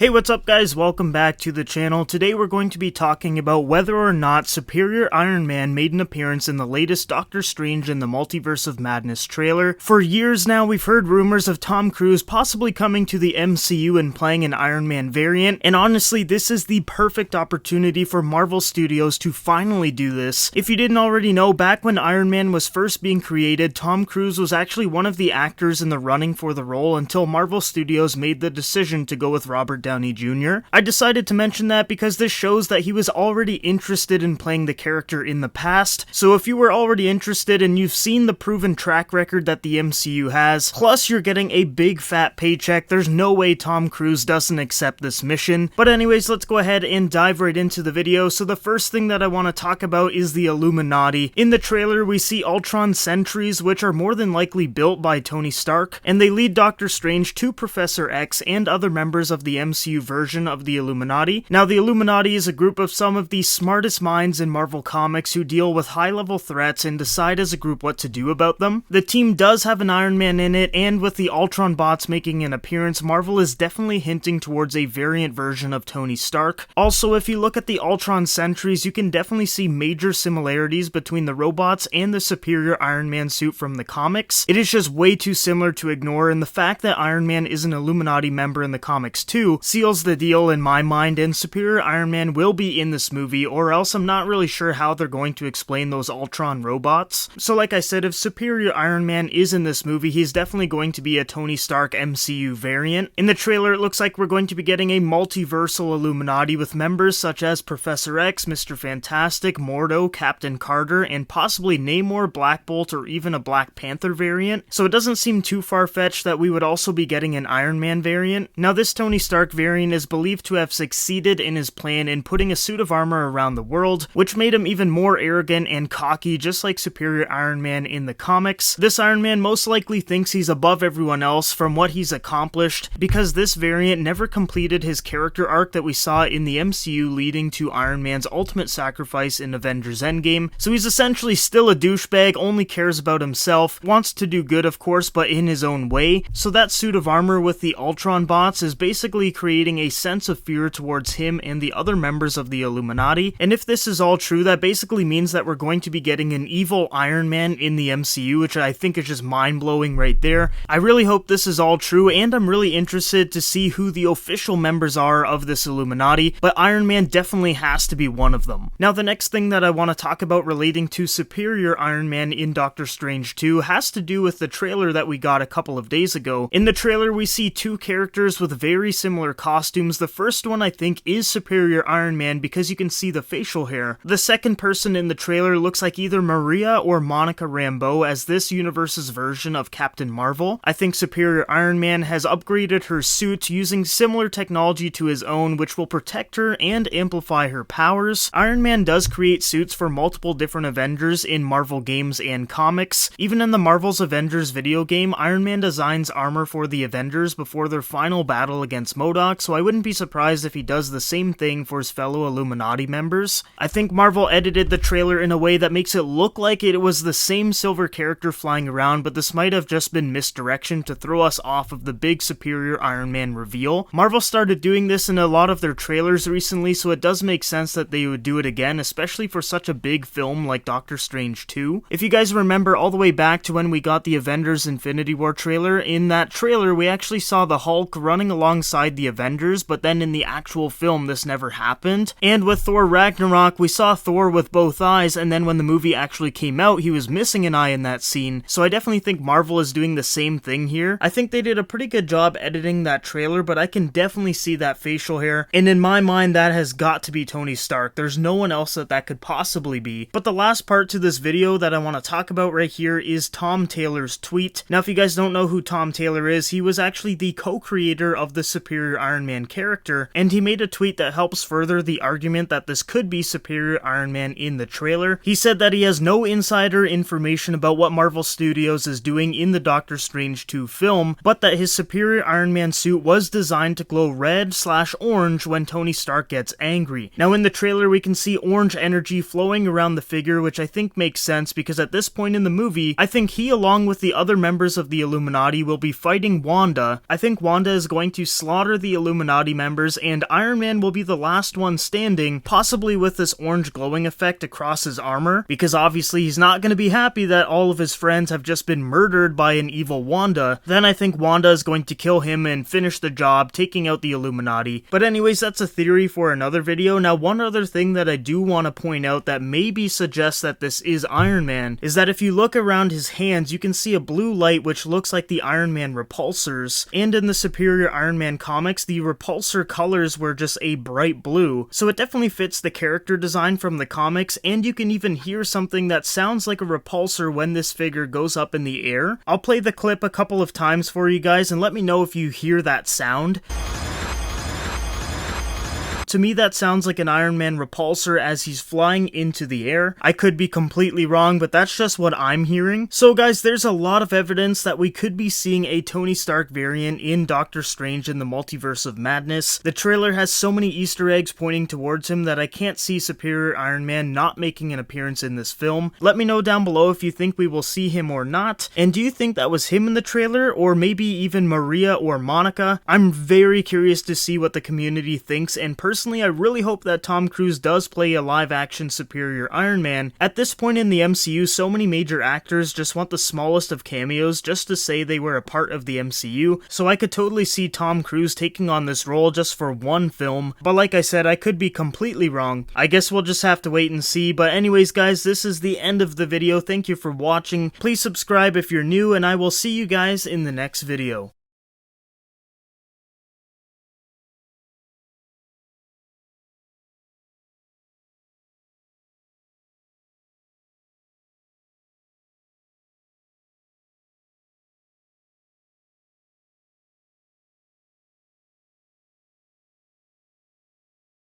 Hey, what's up guys? Welcome back to the channel. Today we're going to be talking about whether or not Superior Iron Man made an appearance in the latest Doctor Strange in the Multiverse of Madness trailer. For years now, we've heard rumors of Tom Cruise possibly coming to the MCU and playing an Iron Man variant, and honestly, this is the perfect opportunity for Marvel Studios to finally do this. If you didn't already know, back when Iron Man was first being created, Tom Cruise was actually one of the actors in the running for the role until Marvel Studios made the decision to go with Robert Downey Jr. I decided to mention that because this shows that he was already interested in playing the character in the past, so if you were already interested and you've seen the proven track record that the MCU has, plus you're getting a big fat paycheck, there's no way Tom Cruise doesn't accept this mission. But anyways, let's go ahead and dive right into the video. So the first thing that I want to talk about is the Illuminati. In the trailer, we see Ultron sentries, which are more than likely built by Tony Stark, and they lead Doctor Strange to Professor X and other members of the MCU version of the Illuminati. Now, the Illuminati is a group of some of the smartest minds in Marvel Comics who deal with high-level threats and decide as a group what to do about them. The team does have an Iron Man in it, and with the Ultron bots making an appearance, Marvel is definitely hinting towards a variant version of Tony Stark. Also, if you look at the Ultron sentries, you can definitely see major similarities between the robots and the Superior Iron Man suit from the comics. It is just way too similar to ignore, and the fact that Iron Man is an Illuminati member in the comics too seals the deal in my mind, and Superior Iron Man will be in this movie, or else I'm not really sure how they're going to explain those Ultron robots. So like I said, if Superior Iron Man is in this movie, he's definitely going to be a Tony Stark MCU variant. In the trailer, it looks like we're going to be getting a multiversal Illuminati with members such as Professor X, Mr. Fantastic, Mordo, Captain Carter, and possibly Namor, Black Bolt, or even a Black Panther variant. So it doesn't seem too far-fetched that we would also be getting an Iron Man variant. Now, this Tony Stark variant is believed to have succeeded in his plan in putting a suit of armor around the world, which made him even more arrogant and cocky, just like Superior Iron Man in the comics. This Iron Man most likely thinks he's above everyone else from what he's accomplished, because this variant never completed his character arc that we saw in the MCU leading to Iron Man's ultimate sacrifice in Avengers Endgame, so he's essentially still a douchebag, only cares about himself, wants to do good of course, but in his own way. So that suit of armor with the Ultron bots is basically creating a sense of fear towards him and the other members of the Illuminati, and if this is all true, that basically means that we're going to be getting an evil Iron Man in the MCU, which I think is just mind-blowing right there. I really hope this is all true, and I'm really interested to see who the official members are of this Illuminati, but Iron Man definitely has to be one of them. Now, the next thing that I want to talk about relating to Superior Iron Man in Doctor Strange 2 has to do with the trailer that we got a couple of days ago. In the trailer, we see two characters with very similar costumes. The first one, I think, is Superior Iron Man because you can see the facial hair. The second person in the trailer looks like either Maria or Monica Rambeau as this universe's version of Captain Marvel. I think Superior Iron Man has upgraded her suit using similar technology to his own, which will protect her and amplify her powers. Iron Man does create suits for multiple different Avengers in Marvel games and comics. Even in the Marvel's Avengers video game, Iron Man designs armor for the Avengers before their final battle against MODOK, so I wouldn't be surprised if he does the same thing for his fellow Illuminati members. I think Marvel edited the trailer in a way that makes it look like it was the same silver character flying around, but this might have just been misdirection to throw us off of the big Superior Iron Man reveal. Marvel started doing this in a lot of their trailers recently, so it does make sense that they would do it again, especially for such a big film like Doctor Strange 2. If you guys remember all the way back to when we got the Avengers Infinity War trailer, in that trailer we actually saw the Hulk running alongside the Avengers, but then in the actual film this never happened. And with Thor Ragnarok, we saw Thor with both eyes, and then when the movie actually came out, he was missing an eye in that scene, so I definitely think Marvel is doing the same thing here. I think they did a pretty good job editing that trailer, but I can definitely see that facial hair, and in my mind that has got to be Tony Stark. There's no one else that could possibly be. But the last part to this video that I want to talk about right here is Tom Taylor's tweet. Now, if you guys don't know who Tom Taylor is, he was actually the co-creator of the Superior Iron Man character, and he made a tweet that helps further the argument that this could be Superior Iron Man in the trailer. He said that he has no insider information about what Marvel Studios is doing in the Doctor Strange 2 film, but that his Superior Iron Man suit was designed to glow red/orange when Tony Stark gets angry. Now, in the trailer we can see orange energy flowing around the figure, which I think makes sense because at this point in the movie, I think he, along with the other members of the Illuminati, will be fighting Wanda. I think Wanda is going to slaughter the the Illuminati members, and Iron Man will be the last one standing, possibly with this orange glowing effect across his armor, because obviously he's not going to be happy that all of his friends have just been murdered by an evil Wanda. Then I think Wanda is going to kill him and finish the job, taking out the Illuminati. But anyways, that's a theory for another video. Now, one other thing that I do want to point out that maybe suggests that this is Iron Man is that if you look around his hands, you can see a blue light which looks like the Iron Man repulsors, and in the Superior Iron Man comics, the repulsor colors were just a bright blue, so it definitely fits the character design from the comics, and you can even hear something that sounds like a repulsor when this figure goes up in the air. I'll play the clip a couple of times for you guys and let me know if you hear that sound. To me, that sounds like an Iron Man repulsor as he's flying into the air. I could be completely wrong, but that's just what I'm hearing. So guys, there's a lot of evidence that we could be seeing a Tony Stark variant in Doctor Strange in the Multiverse of Madness. The trailer has so many Easter eggs pointing towards him that I can't see Superior Iron Man not making an appearance in this film. Let me know down below if you think we will see him or not, and do you think that was him in the trailer, or maybe even Maria or Monica? I'm very curious to see what the community thinks, and personally, I really hope that Tom Cruise does play a live-action Superior Iron Man. At this point in the MCU, so many major actors just want the smallest of cameos just to say they were a part of the MCU, so I could totally see Tom Cruise taking on this role just for one film, but like I said, I could be completely wrong. I guess we'll just have to wait and see, but anyways guys, this is the end of the video. Thank you for watching. Please subscribe if you're new, and I will see you guys in the next video.